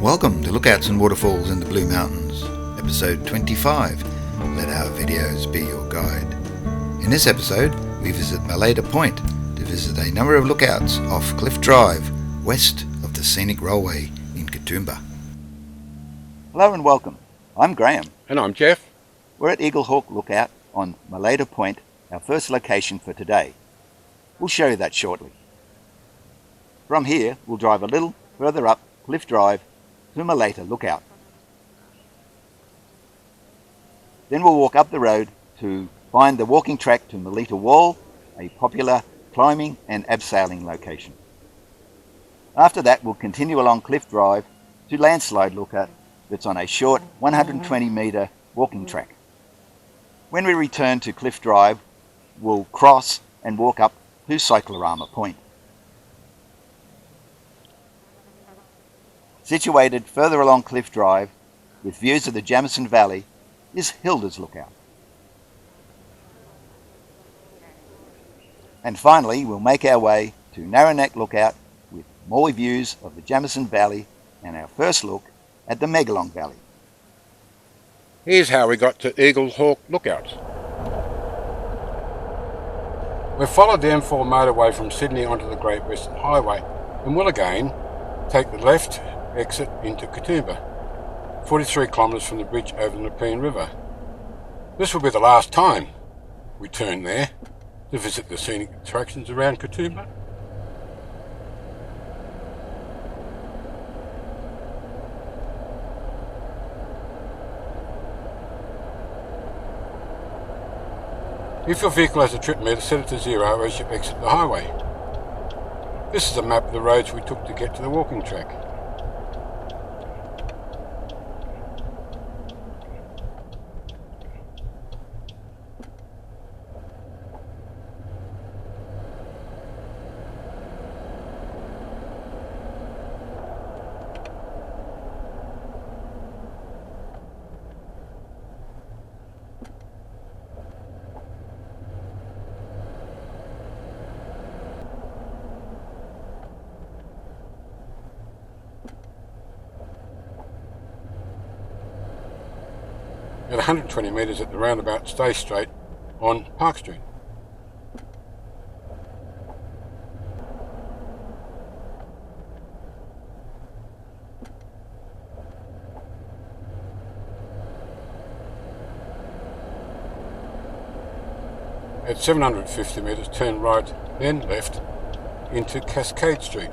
Welcome to Lookouts and Waterfalls in the Blue Mountains, episode 25, Let Our Videos Be Your Guide. In this episode, we visit Malaita Point to visit a number of lookouts off Cliff Drive, west of the scenic rollway in Katoomba. Hello and welcome. I'm Graham. And I'm Jeff. We're at Eagle Hawk Lookout on Malaita Point, our first location for today. We'll show you that shortly. From here, we'll drive a little further up Cliff Drive to Malaita Lookout. Then we'll walk up the road to find the walking track to Malaita Wall, a popular climbing and abseiling location. After that, we'll continue along Cliff Drive to Landslide Lookout that's on a short 120 metre walking track. When we return to Cliff Drive, we'll cross and walk up to Cyclorama Point. Situated further along Cliff Drive, with views of the Jamison Valley, is Helga's Lookout. And finally, we'll make our way to Narrowneck Lookout with more views of the Jamison Valley and our first look at the Megalong Valley. Here's how we got to Eagle Hawk Lookout. We've followed the M4 motorway from Sydney onto the Great Western Highway and will again take the left exit into Katoomba, 43 kilometres from the bridge over the Nepean River. This will be the last time we turn there to visit the scenic attractions around Katoomba. If your vehicle has a trip meter, set it to 0 as you exit the highway. This is a map of the roads we took to get to the walking track. At 120 metres at the roundabout, stay straight on Park Street. At 750 metres, turn right, then left into Cascade Street.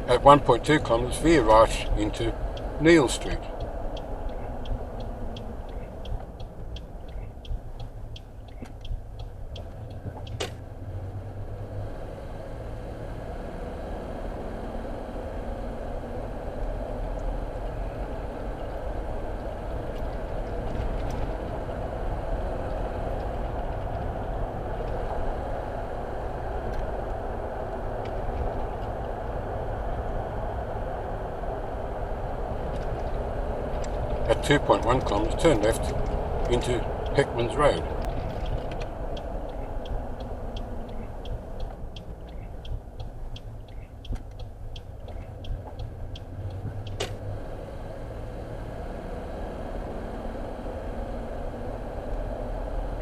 At 1.2 kilometres, veer right into Neil Street. At 2.1 kilometres, turn left into Peckman's Road.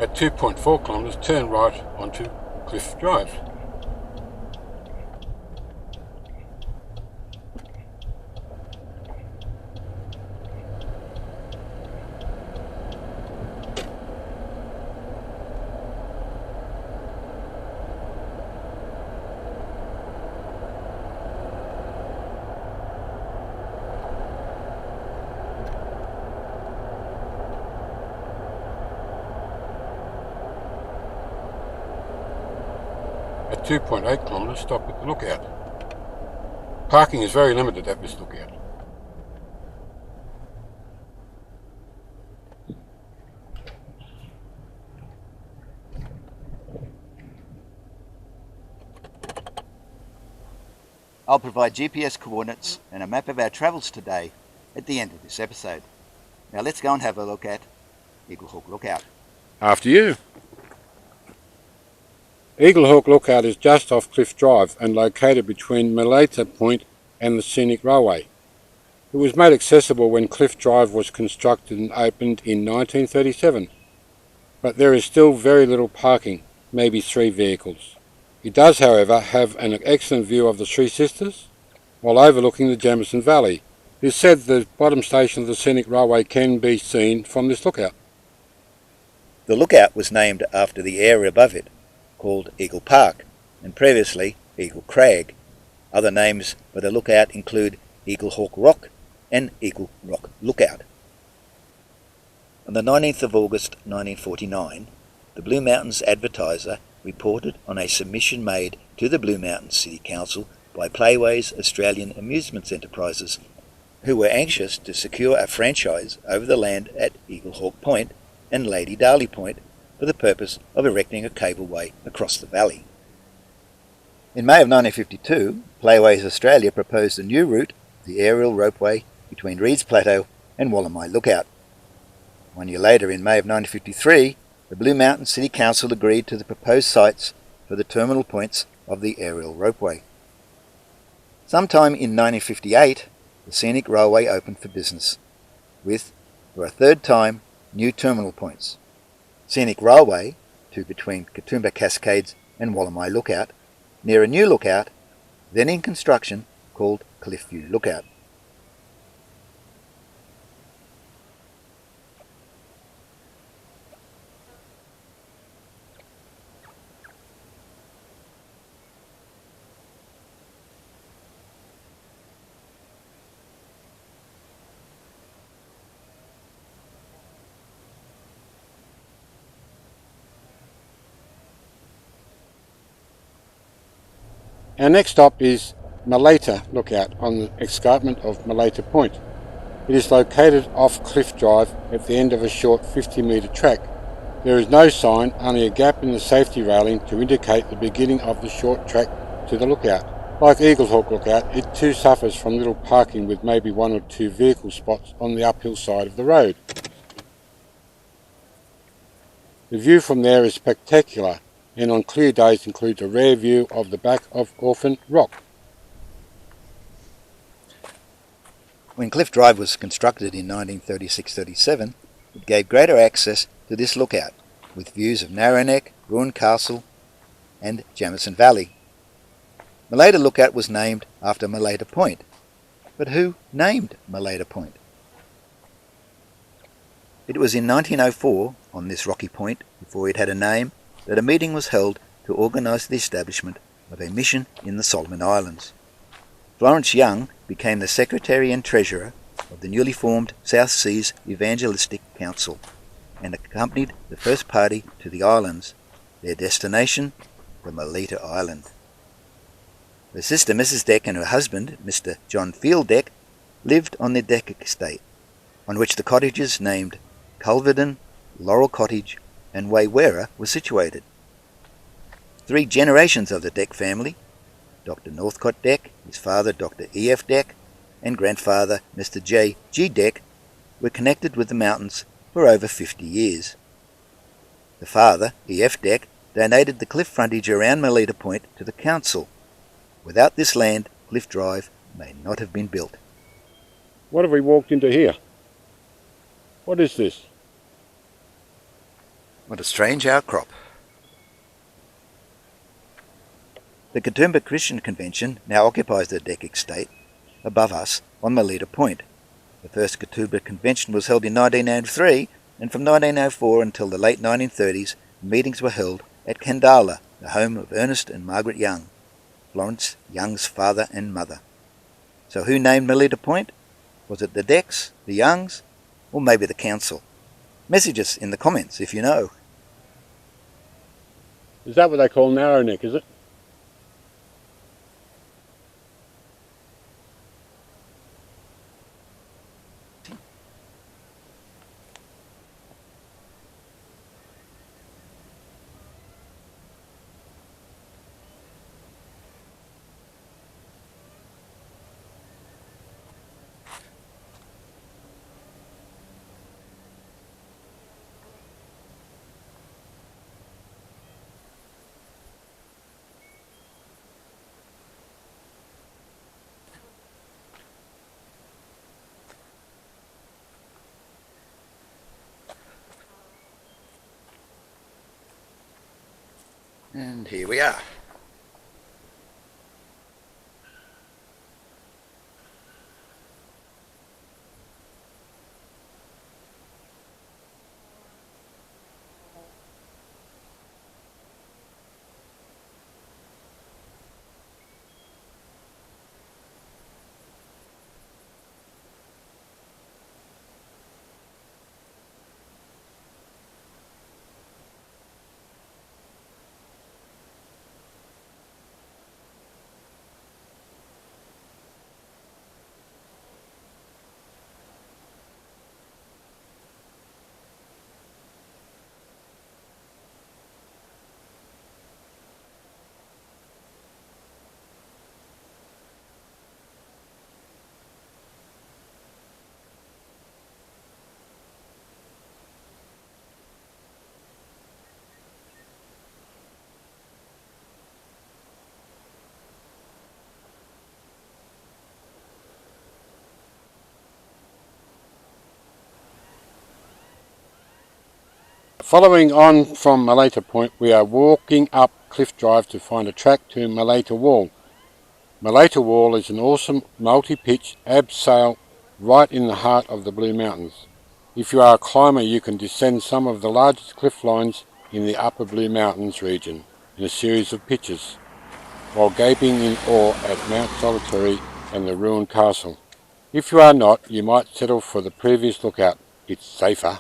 At 2.4 kilometres, turn right onto Cliff Drive. At 2.8 kilometres, stop at the lookout. Parking is very limited at this lookout. I'll provide GPS coordinates and a map of our travels today at the end of this episode. Now let's go and have a look at Eagle Hawk Lookout. After you. Eagle Hawk Lookout is just off Cliff Drive and located between Malaita Point and the Scenic Railway. It was made accessible when Cliff Drive was constructed and opened in 1937, but there is still very little parking, maybe 3 vehicles. It does, however, have an excellent view of the Three Sisters while overlooking the Jamison Valley. It is said the bottom station of the Scenic Railway can be seen from this lookout. The lookout was named after the area above it, called Eagle Park, and previously Eagle Crag. Other names for the lookout include Eagle Hawk Rock and Eagle Rock Lookout. On the 19th of August 1949, the Blue Mountains Advertiser reported on a submission made to the Blue Mountains City Council by Playways Australian Amusements Enterprises, who were anxious to secure a franchise over the land at Eagle Hawk Point and Lady Darley Point for the purpose of erecting a cableway across the valley. In May of 1952, Playways Australia proposed a new route, the aerial ropeway between Reeds Plateau and Wallamai Lookout. 1 year later, in May of 1953, the Blue Mountain City Council agreed to the proposed sites for the terminal points of the aerial ropeway. Sometime in 1958, the Scenic Railway opened for business, with, for a third time, new terminal points. Scenic Railway, to between Katoomba Cascades and Wallamai Lookout, near a new lookout, then in construction, called Cliffview Lookout. Our next stop is Malaita Lookout on the escarpment of Malaita Point. It is located off Cliff Drive at the end of a short 50-metre track. There is no sign, only a gap in the safety railing to indicate the beginning of the short track to the lookout. Like Eagle Hawk Lookout, it too suffers from little parking with maybe 1 or 2 vehicle spots on the uphill side of the road. The view from there is spectacular, and on clear days includes a rare view of the back of Orphan Rock. When Cliff Drive was constructed in 1936-37, it gave greater access to this lookout, with views of Narrowneck, Ruined Castle and Jamison Valley. Malaita Lookout was named after Malaita Point, but who named Malaita Point? It was in 1904, on this rocky point, before it had a name, that a meeting was held to organise the establishment of a mission in the Solomon Islands. Florence Young became the Secretary and Treasurer of the newly formed South Seas Evangelistic Council and accompanied the first party to the islands, their destination, the Malaita Island. Her sister Mrs. Deck and her husband, Mr. John Field Deck, lived on the Deck estate, on which the cottages named Culverden, Laurel Cottage and Waywera were situated. 3 generations of the Deck family, Dr. Northcott Deck, his father Dr. E.F. Deck, and grandfather Mr. J. G. Deck, were connected with the mountains for over 50 years. The father, E.F. Deck, donated the cliff frontage around Malaita Point to the council. Without this land, Cliff Drive may not have been built. What have we walked into here? What is this? What a strange outcrop. The Katoomba Christian Convention now occupies the Deck estate above us on Malaita Point. The first Katoomba Convention was held in 1903, and from 1904 until the late 1930s, meetings were held at Kandala, the home of Ernest and Margaret Young, Florence Young's father and mother. So who named Malaita Point? Was it the Decks, the Youngs, or maybe the council? Message us in the comments if you know. Is that what they call Narrowneck, is it? And here we are. Following on from Malaita Point, we are walking up Cliff Drive to find a track to Malaita Wall. Malaita Wall is an awesome multi-pitch abseil right in the heart of the Blue Mountains. If you are a climber, you can descend some of the largest cliff lines in the upper Blue Mountains region in a series of pitches, while gaping in awe at Mount Solitary and the ruined castle. If you are not, you might settle for the previous lookout. It's safer.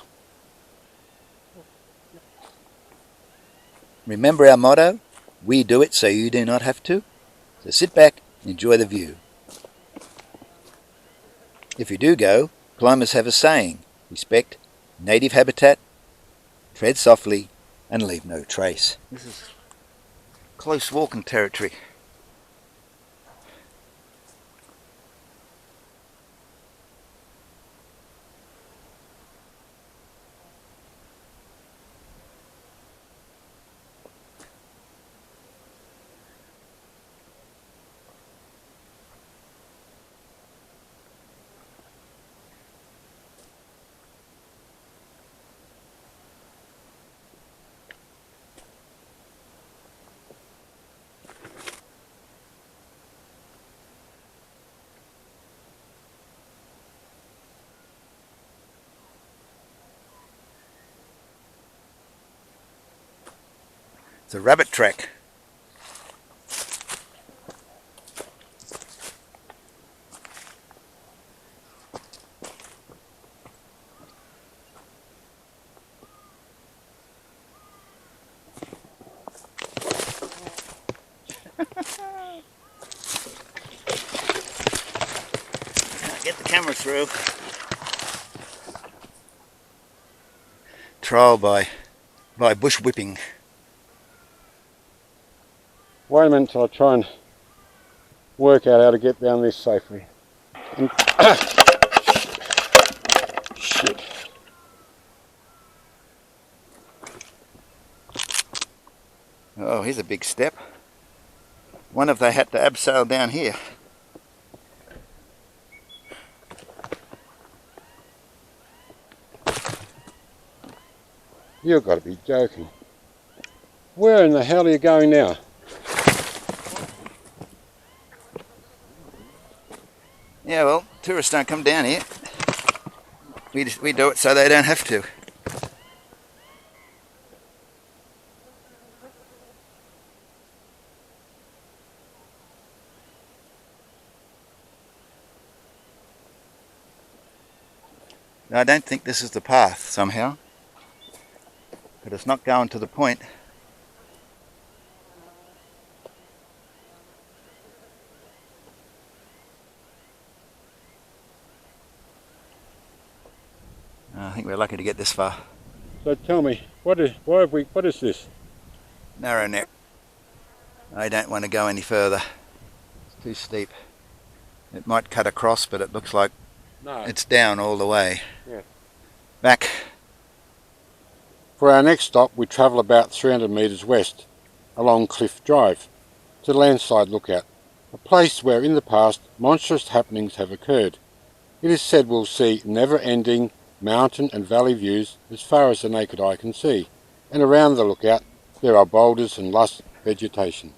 Remember our motto, we do it so you do not have to. So sit back and enjoy the view. If you do go, climbers have a saying, respect native habitat, tread softly and leave no trace. This is close walking territory. It's a rabbit track. Can't get the camera through. Trial by bush whipping. Wait a minute till I try and work out how to get down this safely. And shit. Oh, here's a big step. Wonder if they had to abseil down here. You've got to be joking. Where in the hell are you going now? Yeah, well, tourists don't come down here. We do it so they don't have to. I don't think this is the path somehow, but it's not going to the point. I think we're lucky to get this far. So tell me, what is this? Narrow neck. I don't want to go any further. It's too steep. It might cut across, but it looks like it's down all the way. Yeah. Back. For our next stop, we travel about 300 metres west, along Cliff Drive, to Landslide Lookout, a place where in the past monstrous happenings have occurred. It is said we'll see never-ending mountain and valley views as far as the naked eye can see, and around the lookout there are boulders and vegetation.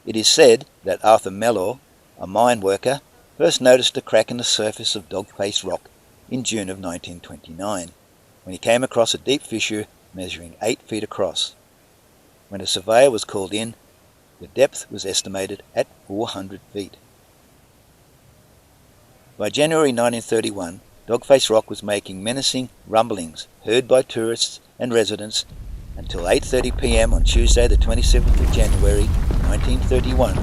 It is said that Arthur Mellor, a mine worker, first noticed a crack in the surface of Dogface Rock in June of 1929, when he came across a deep fissure measuring 8 feet across. When a surveyor was called in, the depth was estimated at 400 feet. By January 1931, Dogface Rock was making menacing rumblings heard by tourists and residents until 8:30 p.m. on Tuesday the 27th of January 1931.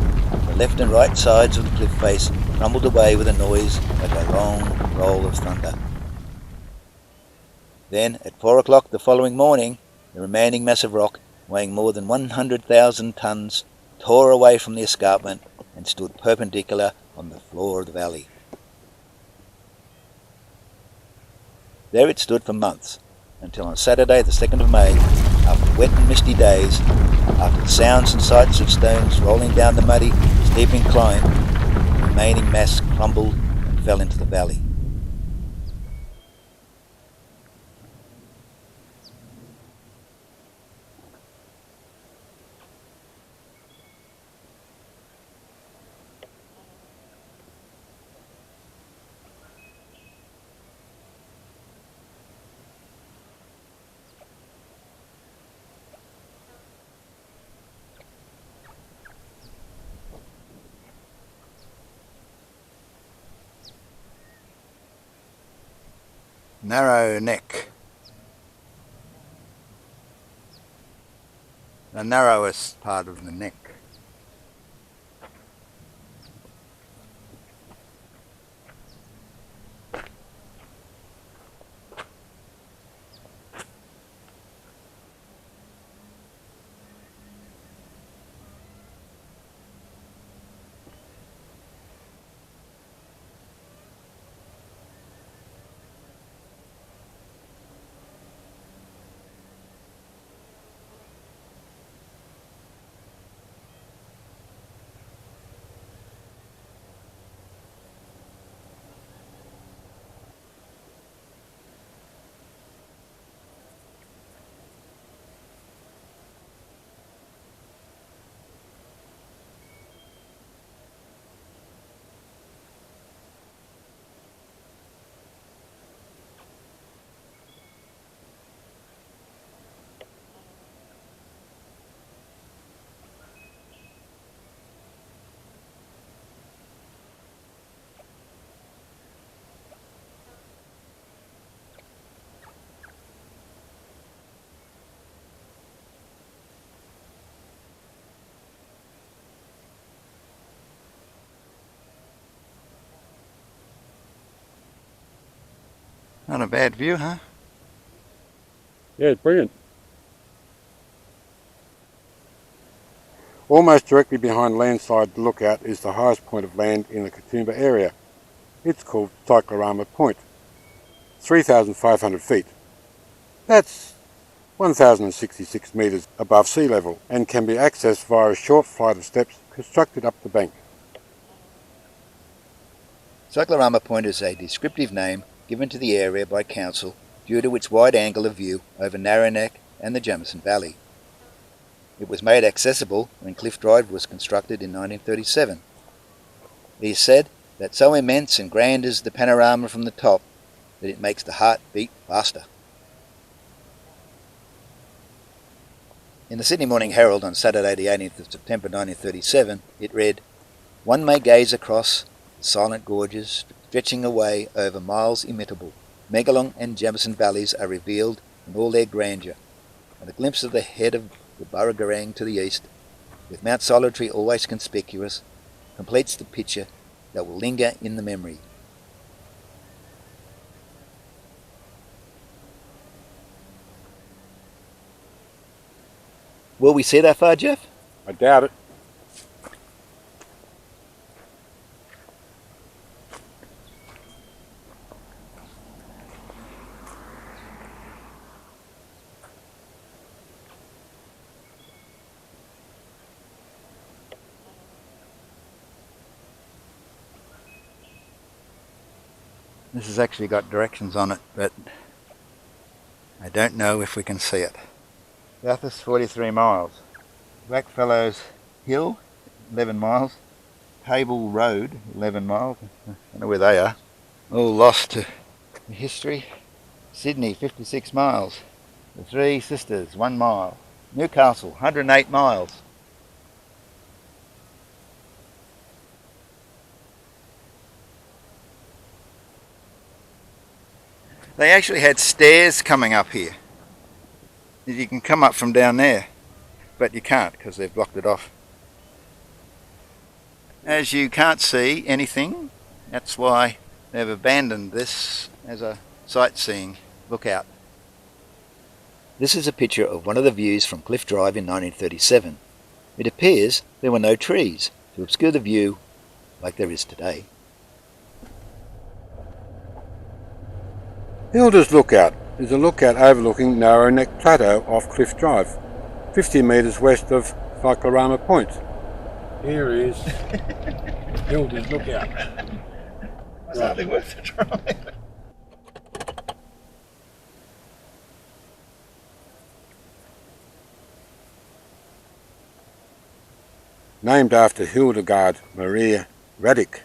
The left and right sides of the cliff face rumbled away with a noise like a long roll of thunder. Then, at 4 o'clock the following morning, the remaining mass of rock, weighing more than 100,000 tons, tore away from the escarpment and stood perpendicular on the floor of the valley. There it stood for months, until on Saturday the 2nd of May, after wet and misty days, after the sounds and sights of stones rolling down the muddy, steep incline, the remaining mass crumbled and fell into the valley. Narrow neck. The narrowest part of the neck. Not a bad view, huh? Yeah, it's brilliant. Almost directly behind Landslide Lookout is the highest point of land in the Katoomba area. It's called Cyclorama Point, 3,500 feet. That's 1,066 metres above sea level and can be accessed via a short flight of steps constructed up the bank. Cyclorama Point is a descriptive name given to the area by council due to its wide angle of view over Narrow Neck and the Jamison Valley. It was made accessible when Cliff Drive was constructed in 1937. It is said that so immense and grand is the panorama from the top that it makes the heart beat faster. In the Sydney Morning Herald on Saturday the 18th of September 1937, it read, "One may gaze across the silent gorges stretching away over miles imitable. Megalong and Jamison valleys are revealed in all their grandeur, and a glimpse of the head of the Burragarang to the east, with Mount Solitary always conspicuous, completes the picture that will linger in the memory." Will we see that far, Jeff? I doubt it. This has actually got directions on it, but I don't know if we can see it. Bathurst 43 miles. Blackfellows Hill 11 miles. Table Road 11 miles. I don't know where they are. All lost to history. Sydney 56 miles. The Three Sisters 1 mile. Newcastle 108 miles. They actually had stairs coming up here. You can come up from down there, but you can't because they've blocked it off. As you can't see anything, that's why they've abandoned this as a sightseeing lookout. This is a picture of one of the views from Cliff Drive in 1937. It appears there were no trees to obscure the view like there is today. Helga's Lookout is a lookout overlooking Narrow Neck Plateau off Cliff Drive, 50 metres west of Cyclorama Point. Here is Helga's Lookout. It's hardly worth the try. Named after Hildegard Maria Radic,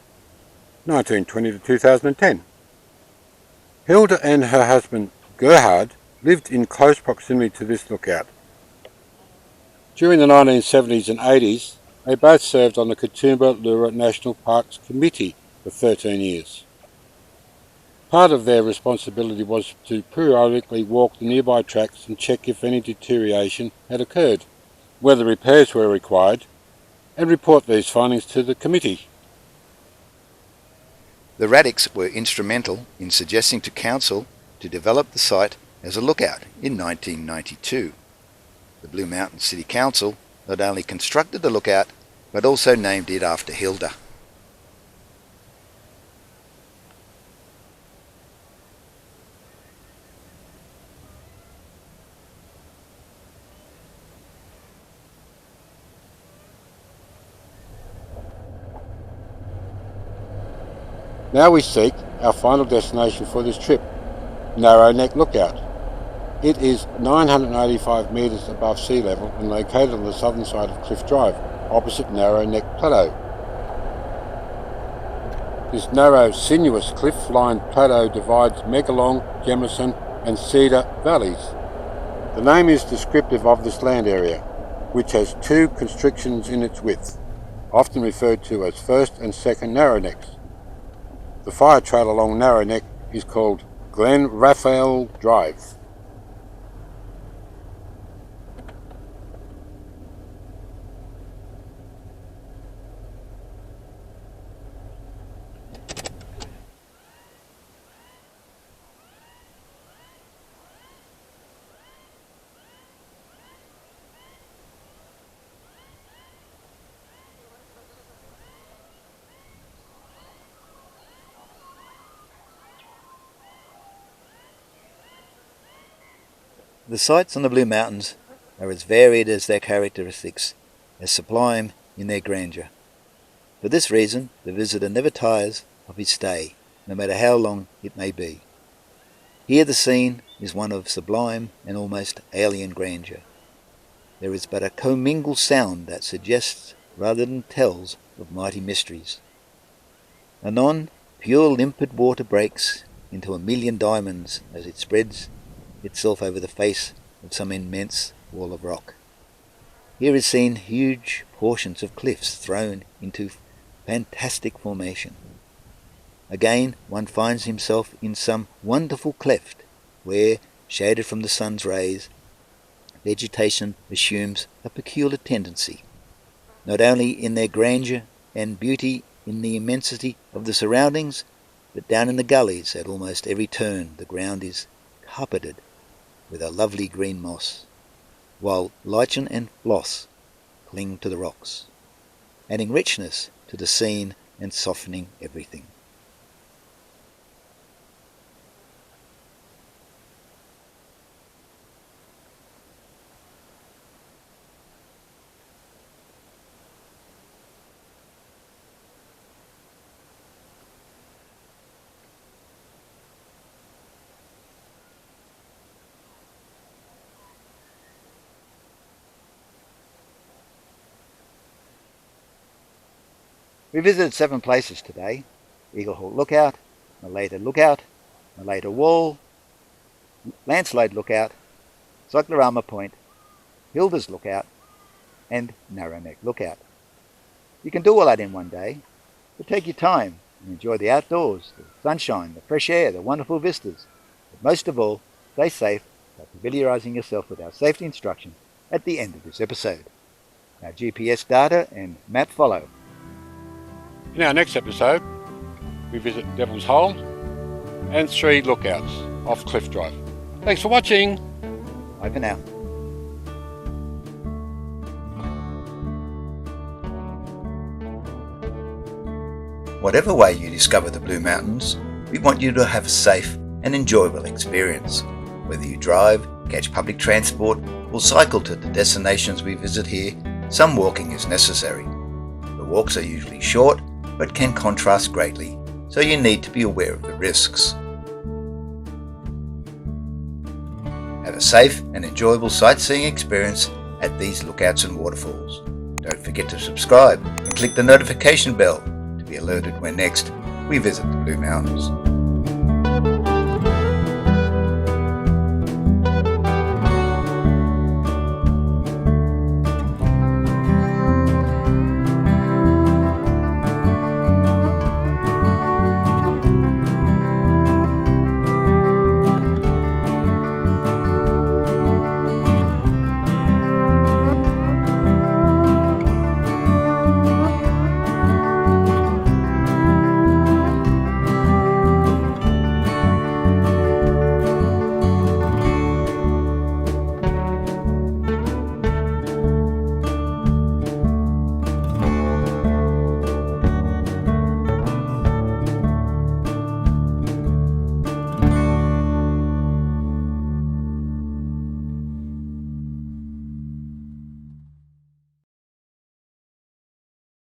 1920 to 2010. Hilda and her husband Gerhard lived in close proximity to this lookout. During the 1970s and 80s, they both served on the Katoomba-Leura National Parks Committee for 13 years. Part of their responsibility was to periodically walk the nearby tracks and check if any deterioration had occurred, whether repairs were required, and report these findings to the committee. The Radics were instrumental in suggesting to Council to develop the site as a lookout in 1992. The Blue Mountain City Council not only constructed the lookout, but also named it after Hilda. Now we seek our final destination for this trip, Narrow Neck Lookout. It is 985 metres above sea level and located on the southern side of Cliff Drive, opposite Narrow Neck Plateau. This narrow, sinuous cliff-lined plateau divides Megalong, Jemison and Cedar valleys. The name is descriptive of this land area, which has 2 constrictions in its width, often referred to as first and second narrow necks. The fire trail along Narrow Neck is called Glen Raphael Drive. The sights on the Blue Mountains are as varied as their characteristics, as sublime in their grandeur. For this reason, the visitor never tires of his stay, no matter how long it may be. Here the scene is one of sublime and almost alien grandeur. There is but a commingled sound that suggests rather than tells of mighty mysteries. Anon, pure limpid water breaks into a million diamonds as it spreads itself over the face of some immense wall of rock. Here is seen huge portions of cliffs thrown into fantastic formation. Again, one finds himself in some wonderful cleft where, shaded from the sun's rays, vegetation assumes a peculiar tendency, not only in their grandeur and beauty in the immensity of the surroundings, but down in the gullies at almost every turn the ground is carpeted with a lovely green moss, while lichen and floss cling to the rocks, adding richness to the scene and softening everything. We visited 7 places today: Eagle Hawk Lookout, Malaita Lookout, Malaita Wall, Landslide Lookout, Cyclorama Point, Helga's Lookout, and Narrowneck Lookout. You can do all that in one day, but take your time and enjoy the outdoors, the sunshine, the fresh air, the wonderful vistas. But most of all, stay safe by familiarising yourself with our safety instructions at the end of this episode. Our GPS data and map follow. In our next episode, we visit Devil's Hole and 3 lookouts off Cliff Drive. Thanks for watching. Bye for now. Whatever way you discover the Blue Mountains, we want you to have a safe and enjoyable experience. Whether you drive, catch public transport, or cycle to the destinations we visit here, some walking is necessary. The walks are usually short, but can contrast greatly, so you need to be aware of the risks. Have a safe and enjoyable sightseeing experience at these lookouts and waterfalls. Don't forget to subscribe and click the notification bell to be alerted when next we visit the Blue Mountains.